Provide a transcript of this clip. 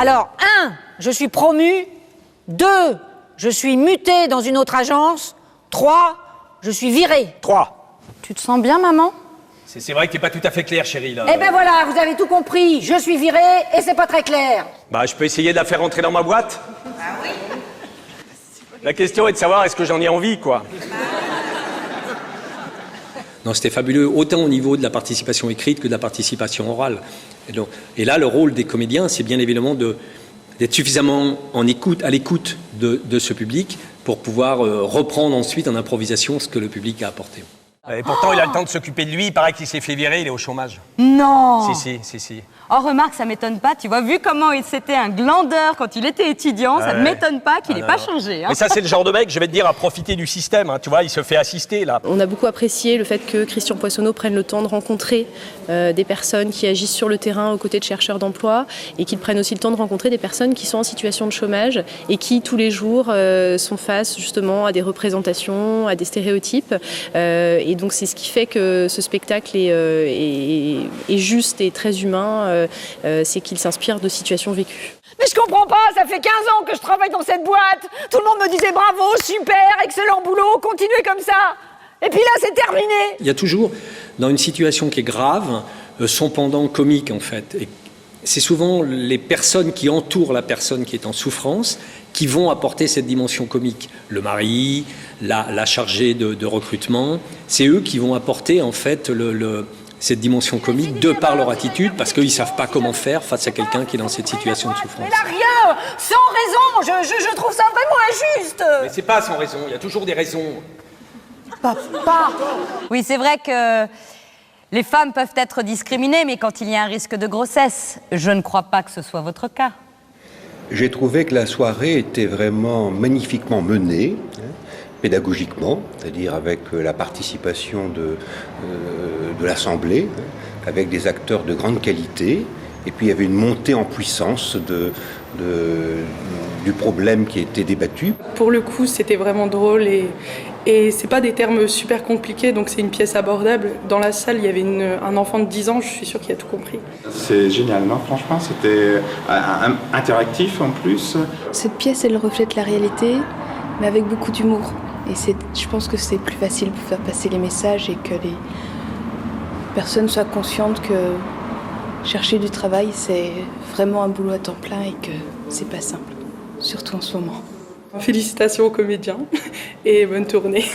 Alors, 1, je suis promu. 2, je suis muté dans une autre agence. 3, je suis viré. 3. Tu te sens bien, maman? C'est vrai que t'es pas tout à fait clair, chérie, là. Eh ben voilà, vous avez tout compris. Je suis viré et c'est pas très clair. Bah, je peux essayer de la faire rentrer dans ma boîte? Ah oui. La question est de savoir est-ce que j'en ai envie, quoi. Non, c'était fabuleux, autant au niveau de la participation écrite que de la participation orale. Et là, le rôle des comédiens, c'est bien évidemment d'être suffisamment à l'écoute de ce public pour pouvoir reprendre ensuite en improvisation ce que le public a apporté. Et pourtant, il a le temps de s'occuper de lui. Il paraît qu'il s'est fait virer, il est au chômage. Non. Si. Oh, remarque, ça m'étonne pas. Tu vois, vu comment c'était un glandeur quand il était étudiant, ça ne m'étonne pas qu'il n'ait pas changé. Hein. Mais ça, c'est le genre de mec, je vais te dire, à profiter du système. Hein. Tu vois, il se fait assister, là. On a beaucoup apprécié le fait que Christian Poissonneau prenne le temps de rencontrer des personnes qui agissent sur le terrain aux côtés de chercheurs d'emploi et qu'il prenne aussi le temps de rencontrer des personnes qui sont en situation de chômage et qui, tous les jours, sont face justement à des représentations, à des stéréotypes. Et donc, c'est ce qui fait que ce spectacle est juste et très humain. C'est qu'il s'inspire de situations vécues. Mais je comprends pas, ça fait 15 ans que je travaille dans cette boîte. Tout le monde me disait bravo, super, excellent boulot, continuez comme ça. Et puis là, c'est terminé. Il y a toujours, dans une situation qui est grave, son pendant comique, en fait. Et c'est souvent les personnes qui entourent la personne qui est en souffrance qui vont apporter cette dimension comique. Le mari, la chargée de recrutement, c'est eux qui vont apporter, en fait, cette dimension comique de par leur attitude, parce qu'ils ne savent pas comment faire face à quelqu'un qui est dans cette situation de souffrance. Mais là, rien, sans raison, je trouve ça vraiment injuste. Mais c'est pas sans raison, il y a toujours des raisons. Papa. Oui, c'est vrai que les femmes peuvent être discriminées, mais quand il y a un risque de grossesse, je ne crois pas que ce soit votre cas. J'ai trouvé que la soirée était vraiment magnifiquement menée, pédagogiquement, c'est-à-dire avec la participation de l'Assemblée, avec des acteurs de grande qualité, et puis il y avait une montée en puissance du problème qui était débattu. Pour le coup, c'était vraiment drôle et c'est pas des termes super compliqués, donc c'est une pièce abordable. Dans la salle, il y avait un enfant de 10 ans, je suis sûre qu'il a tout compris. C'est génial, non? Franchement, c'était interactif en plus. Cette pièce, elle reflète la réalité, mais avec beaucoup d'humour. Et je pense que c'est plus facile pour faire passer les messages et que les personnes soient conscientes que chercher du travail, c'est vraiment un boulot à temps plein et que c'est pas simple, surtout en ce moment. Félicitations aux comédiens et bonne tournée.